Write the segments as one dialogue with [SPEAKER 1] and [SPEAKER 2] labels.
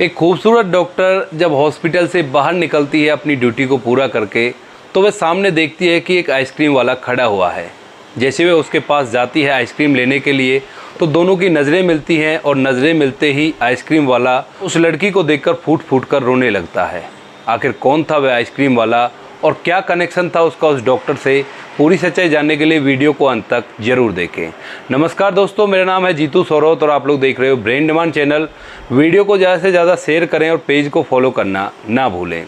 [SPEAKER 1] एक खूबसूरत डॉक्टर जब हॉस्पिटल से बाहर निकलती है अपनी ड्यूटी को पूरा करके, तो वह सामने देखती है कि एक आइसक्रीम वाला खड़ा हुआ है। जैसे वह उसके पास जाती है आइसक्रीम लेने के लिए, तो दोनों की नज़रें मिलती हैं और नज़रें मिलते ही आइसक्रीम वाला उस लड़की को देखकर फूट फूट कर रोने लगता है। आखिर कौन था वह आइसक्रीम वाला और क्या कनेक्शन था उसका उस डॉक्टर से, पूरी सच्चाई जानने के लिए वीडियो को अंत तक जरूर देखें। नमस्कार दोस्तों, मेरा नाम है जीतू सौरौत और आप लोग देख रहे हो ब्रेन डिमांड चैनल। वीडियो को ज़्यादा से ज़्यादा शेयर करें और पेज को फॉलो करना ना भूलें।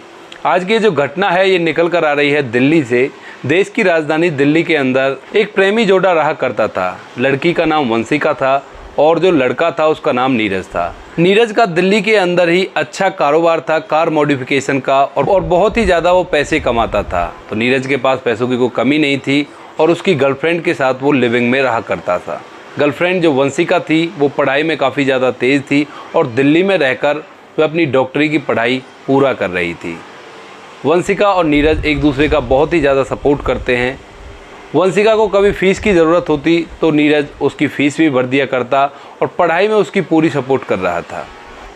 [SPEAKER 1] आज की जो घटना है ये निकल कर आ रही है दिल्ली से। देश की राजधानी दिल्ली के अंदर एक प्रेमी जोड़ा रहा करता था। लड़की का नाम वंशिका था और जो लड़का था उसका नाम नीरज था। नीरज का दिल्ली के अंदर ही अच्छा कारोबार था कार मॉडिफिकेशन का और बहुत ही ज़्यादा वो पैसे कमाता था। तो नीरज के पास पैसों की कोई कमी नहीं थी और उसकी गर्लफ्रेंड के साथ वो लिविंग में रहा करता था। गर्लफ्रेंड जो वंशिका थी वो पढ़ाई में काफ़ी ज़्यादा तेज़ थी और दिल्ली में रहकर वह अपनी डॉक्टरी की पढ़ाई पूरा कर रही थी। वंशिका और नीरज एक दूसरे का बहुत ही ज़्यादा सपोर्ट करते हैं। वंशिका को कभी फ़ीस की ज़रूरत होती तो नीरज उसकी फ़ीस भी भर दिया करता और पढ़ाई में उसकी पूरी सपोर्ट कर रहा था।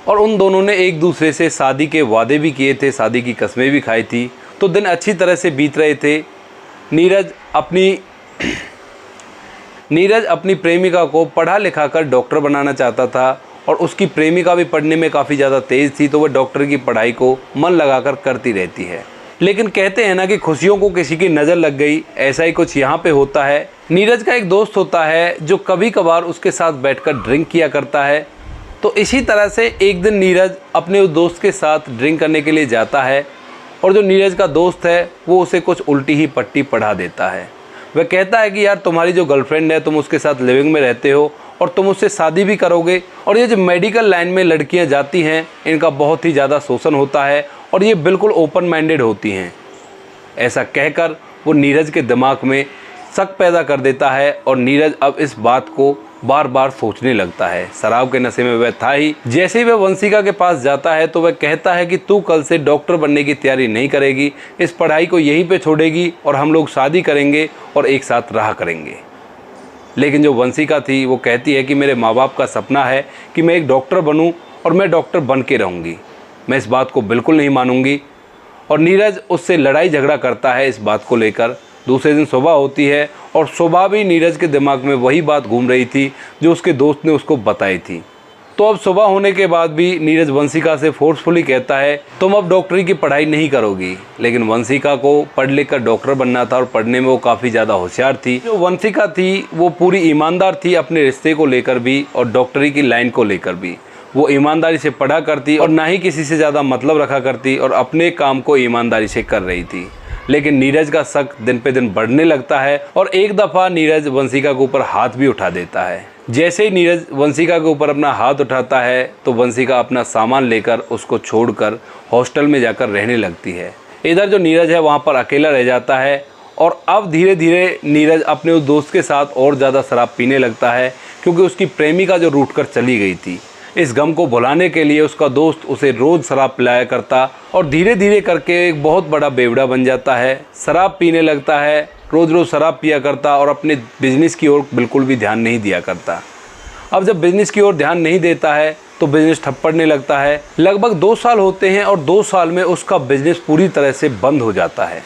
[SPEAKER 1] और उन दोनों ने एक दूसरे से शादी के वादे भी किए थे, शादी की कसमें भी खाई थी। तो दिन अच्छी तरह से बीत रहे थे। नीरज अपनी प्रेमिका को पढ़ा लिखा कर डॉक्टर बनाना चाहता था और उसकी प्रेमिका भी पढ़ने में काफ़ी ज़्यादा तेज़ थी, तो वह डॉक्टर की पढ़ाई को मन लगाकर करती रहती है। लेकिन कहते हैं ना कि खुशियों को किसी की नज़र लग गई, ऐसा ही कुछ यहाँ पे होता है। नीरज का एक दोस्त होता है जो कभी कभार उसके साथ बैठकर ड्रिंक किया करता है। तो इसी तरह से एक दिन नीरज अपने उस दोस्त के साथ ड्रिंक करने के लिए जाता है और जो नीरज का दोस्त है वो उसे कुछ उल्टी ही पट्टी पढ़ा देता है। वह कहता है कि यार तुम्हारी जो गर्लफ्रेंड है तुम उसके साथ लिविंग में रहते हो और तुम उससे शादी भी करोगे, और ये जो मेडिकल लाइन में लड़कियां जाती हैं इनका बहुत ही ज़्यादा शोषण होता है और ये बिल्कुल ओपन माइंडेड होती हैं। ऐसा कहकर वो नीरज के दिमाग में शक पैदा कर देता है और नीरज अब इस बात को बार बार सोचने लगता है। शराब के नशे में वह था ही। जैसे ही वह वंशिका के पास जाता है तो वह कहता है कि तू कल से डॉक्टर बनने की तैयारी नहीं करेगी, इस पढ़ाई को यहीं पे छोड़ेगी और हम लोग शादी करेंगे और एक साथ रहा करेंगे। लेकिन जो वंशिका थी वो कहती है कि मेरे माँ बाप का सपना है कि मैं एक डॉक्टर बनूं और मैं डॉक्टर बन के रहूँगी, मैं इस बात को बिल्कुल नहीं मानूंगी। और नीरज उससे लड़ाई झगड़ा करता है इस बात को लेकर। दूसरे दिन सुबह होती है और सुबह भी नीरज के दिमाग में वही बात घूम रही थी जो उसके दोस्त ने उसको बताई थी। तो अब सुबह होने के बाद भी नीरज वंशिका से फोर्सफुली कहता है तुम अब डॉक्टरी की पढ़ाई नहीं करोगी। लेकिन वंशिका को पढ़ लिख कर डॉक्टर बनना था और पढ़ने में वो काफ़ी ज़्यादा होशियार थी। जो वंशिका थी वो पूरी ईमानदार थी अपने रिश्ते को लेकर भी और डॉक्टरी की लाइन को लेकर भी। वो ईमानदारी से पढ़ा करती और ना ही किसी से ज़्यादा मतलब रखा करती और अपने काम को ईमानदारी से कर रही थी। लेकिन नीरज का शक दिन पे दिन बढ़ने लगता है और एक दफ़ा नीरज वंशिका के ऊपर हाथ भी उठा देता है। जैसे ही नीरज वंशिका के ऊपर अपना हाथ उठाता है तो वंशिका अपना सामान लेकर उसको छोड़कर हॉस्टल में जाकर रहने लगती है। इधर जो नीरज है वहाँ पर अकेला रह जाता है और अब धीरे धीरे नीरज अपने उस दोस्त के साथ और ज़्यादा शराब पीने लगता है क्योंकि उसकी प्रेमिका जो रूठ कर चली गई थी। इस गम को भुलाने के लिए उसका दोस्त उसे रोज़ शराब पिलाया करता और धीरे धीरे करके एक बहुत बड़ा बेवड़ा बन जाता है। शराब पीने लगता है, रोज़ रोज़ शराब पिया करता और अपने बिजनेस की ओर बिल्कुल भी ध्यान नहीं दिया करता। अब जब बिजनेस की ओर ध्यान नहीं देता है तो बिजनेस ठप पड़ने लगता है। लगभग 2 साल होते हैं और 2 साल में उसका बिजनेस पूरी तरह से बंद हो जाता है।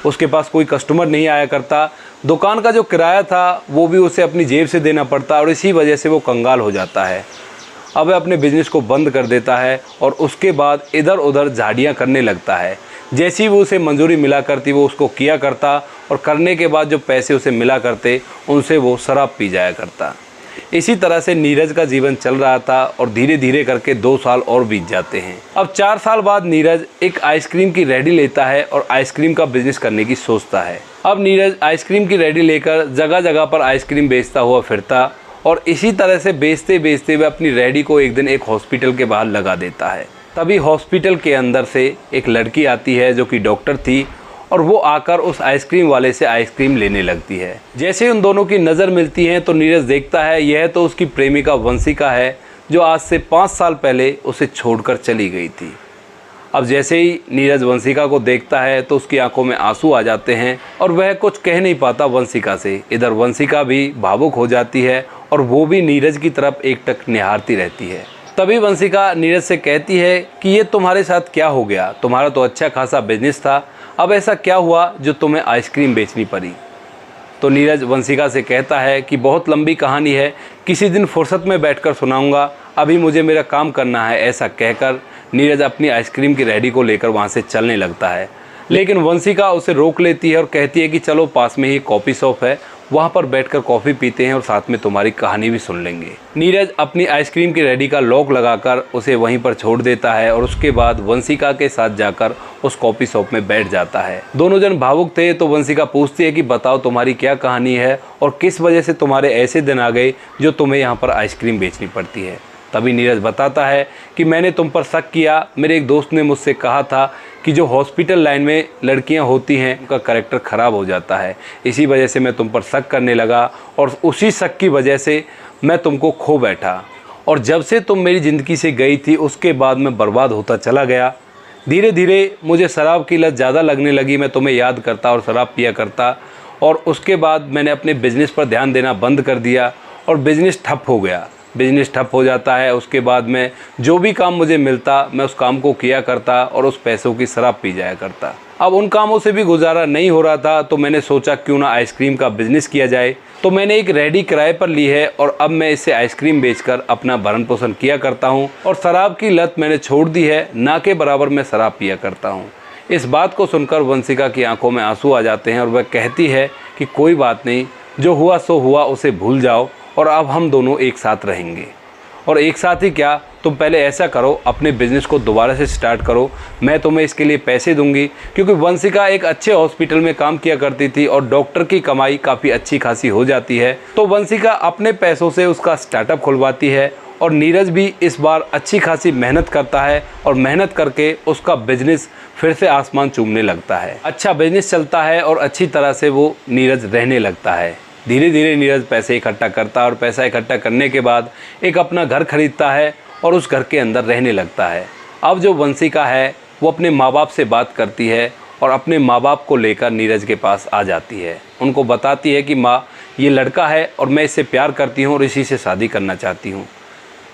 [SPEAKER 1] उसके पास कोई कस्टमर नहीं आया करता। दुकान का जो किराया था वो भी उसे अपनी जेब से देना पड़ता और इसी वजह से वो कंगाल हो जाता है। अब वह अपने बिजनेस को बंद कर देता है और उसके बाद इधर उधर झाड़ियाँ करने लगता है। जैसी वो उसे मंजूरी मिला करती वो उसको किया करता और करने के बाद जो पैसे उसे मिला करते उनसे वो शराब पी जाया करता। इसी तरह से नीरज का जीवन चल रहा था और धीरे धीरे करके 2 साल और बीत जाते हैं। अब 4 साल बाद नीरज एक आइसक्रीम की रेडी लेता है और आइसक्रीम का बिजनेस करने की सोचता है। अब नीरज आइसक्रीम की रेडी लेकर जगह जगह पर आइसक्रीम बेचता हुआ फिरता और इसी तरह से बेचते बेचते वह अपनी रेडी को एक दिन एक हॉस्पिटल के बाहर लगा देता है। तभी हॉस्पिटल के अंदर से एक लड़की आती है जो कि डॉक्टर थी और वो आकर उस आइसक्रीम वाले से आइसक्रीम लेने लगती है। जैसे उन दोनों की नज़र मिलती है तो नीरज देखता है यह तो उसकी प्रेमिका वंशिका है जो आज से 5 साल पहले उसे छोड़कर चली गई थी। अब जैसे ही नीरज वंशिका को देखता है तो उसकी आंखों में आंसू आ जाते हैं और वह कुछ कह नहीं पाता वंशिका से। इधर वंशिका भी भावुक हो जाती है और वो भी नीरज की तरफ एकटक निहारती रहती है। तभी वंशिका नीरज से कहती है कि ये तुम्हारे साथ क्या हो गया, तुम्हारा तो अच्छा खासा बिजनेस था, अब ऐसा क्या हुआ जो तुम्हें आइसक्रीम बेचनी पड़ी। तो नीरज वंशिका से कहता है कि बहुत लंबी कहानी है, किसी दिन फुर्सत में बैठकर सुनाऊंगा, अभी मुझे मेरा काम करना है। ऐसा कहकर नीरज अपनी आइसक्रीम की रेहड़ी को लेकर वहाँ से चलने लगता है, लेकिन वंशिका उसे रोक लेती है और कहती है कि चलो पास में ही कॉफ़ी शॉप है, वहाँ पर बैठकर कॉफ़ी पीते हैं और साथ में तुम्हारी कहानी भी सुन लेंगे। नीरज अपनी आइसक्रीम की रेहड़ी का लॉक लगाकर उसे वहीं पर छोड़ देता है और उसके बाद वंशिका के साथ जाकर उस कॉफ़ी शॉप में बैठ जाता है। दोनों जन भावुक थे, तो वंशिका पूछती है कि बताओ तुम्हारी क्या कहानी है और किस वजह से तुम्हारे ऐसे दिन आ गए जो तुम्हें यहाँ पर आइसक्रीम बेचनी पड़ती है। तभी नीरज बताता है कि मैंने तुम पर शक किया, मेरे एक दोस्त ने मुझसे कहा था कि जो हॉस्पिटल लाइन में लड़कियां होती हैं उनका कैरेक्टर ख़राब हो जाता है, इसी वजह से मैं तुम पर शक करने लगा और उसी शक की वजह से मैं तुमको खो बैठा, और जब से तुम मेरी ज़िंदगी से गई थी उसके बाद मैं बर्बाद होता चला गया। धीरे धीरे मुझे शराब की लत ज़्यादा लगने लगी, मैं तुम्हें याद करता और शराब पिया करता, और उसके बाद मैंने अपने बिज़नेस पर ध्यान देना बंद कर दिया और बिज़नेस ठप हो गया। बिज़नेस ठप हो जाता है, उसके बाद मैं जो भी काम मुझे मिलता मैं उस काम को किया करता और उस पैसों की शराब पी जाया करता। अब उन कामों से भी गुजारा नहीं हो रहा था, तो मैंने सोचा क्यों ना आइसक्रीम का बिज़नेस किया जाए। तो मैंने एक रेहड़ी किराए पर ली है और अब मैं इससे आइसक्रीम बेचकर अपना भरण पोषण किया करता हूँ, और शराब की लत मैंने छोड़ दी है, ना के बराबर मैं शराब पिया करता हूँ। इस बात को सुनकर वंशिका की आंखों में आंसू आ जाते हैं और वह कहती है कि कोई बात नहीं, जो हुआ सो हुआ, उसे भूल जाओ और अब हम दोनों एक साथ रहेंगे। और एक साथ ही क्या, तुम पहले ऐसा करो, अपने बिज़नेस को दोबारा से स्टार्ट करो, मैं तुम्हें इसके लिए पैसे दूंगी। क्योंकि वंशिका एक अच्छे हॉस्पिटल में काम किया करती थी और डॉक्टर की कमाई काफ़ी अच्छी खासी हो जाती है, तो वंशिका अपने पैसों से उसका स्टार्टअप खुलवाती है और नीरज भी इस बार अच्छी खासी मेहनत करता है और मेहनत करके उसका बिजनेस फिर से आसमान चूमने लगता है। अच्छा बिजनेस चलता है और अच्छी तरह से वो नीरज रहने लगता है। धीरे धीरे नीरज पैसे इकट्ठा करता है और पैसा इकट्ठा करने के बाद एक अपना घर खरीदता है और उस घर के अंदर रहने लगता है। अब जो वंशिका है वो अपने माँ बाप से बात करती है और अपने माँ बाप को लेकर नीरज के पास आ जाती है। उनको बताती है कि माँ, ये लड़का है और मैं इससे प्यार करती हूँ और इसी से शादी करना चाहती हूँ।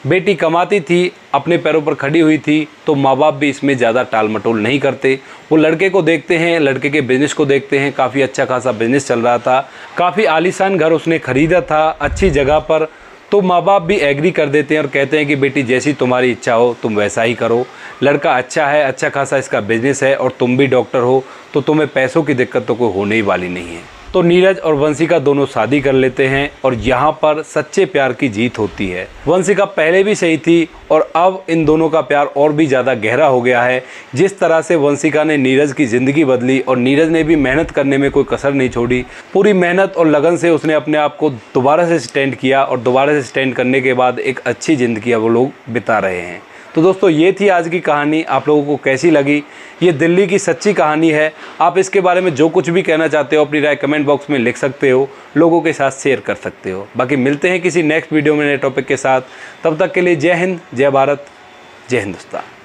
[SPEAKER 1] बेटी कमाती थी, अपने पैरों पर खड़ी हुई थी, तो माँ बाप भी इसमें ज़्यादा टाल मटोल नहीं करते। वो लड़के को देखते हैं, लड़के के बिज़नेस को देखते हैं, काफ़ी अच्छा खासा बिज़नेस चल रहा था, काफ़ी आलीशान घर उसने ख़रीदा था अच्छी जगह पर, तो माँ बाप भी एग्री कर देते हैं और कहते हैं कि बेटी जैसी तुम्हारी इच्छा हो तुम वैसा ही करो। लड़का अच्छा है, अच्छा खासा इसका बिज़नेस है और तुम भी डॉक्टर हो, तो तुम्हें पैसों की दिक्कत तो कोई होने ही वाली नहीं है। तो नीरज और वंशिका दोनों शादी कर लेते हैं और यहाँ पर सच्चे प्यार की जीत होती है। वंशिका पहले भी सही थी और अब इन दोनों का प्यार और भी ज़्यादा गहरा हो गया है। जिस तरह से वंशिका ने नीरज की ज़िंदगी बदली और नीरज ने भी मेहनत करने में कोई कसर नहीं छोड़ी, पूरी मेहनत और लगन से उसने अपने आप को दोबारा से स्टैंड किया और दोबारा से स्टैंड करने के बाद एक अच्छी ज़िंदगी वो लोग बिता रहे हैं। तो दोस्तों ये थी आज की कहानी, आप लोगों को कैसी लगी? ये दिल्ली की सच्ची कहानी है। आप इसके बारे में जो कुछ भी कहना चाहते हो अपनी राय कमेंट बॉक्स में लिख सकते हो, लोगों के साथ शेयर कर सकते हो। बाकी मिलते हैं किसी नेक्स्ट वीडियो में नए टॉपिक के साथ, तब तक के लिए जय हिंद, जय भारत, जय हिंदुस्तान।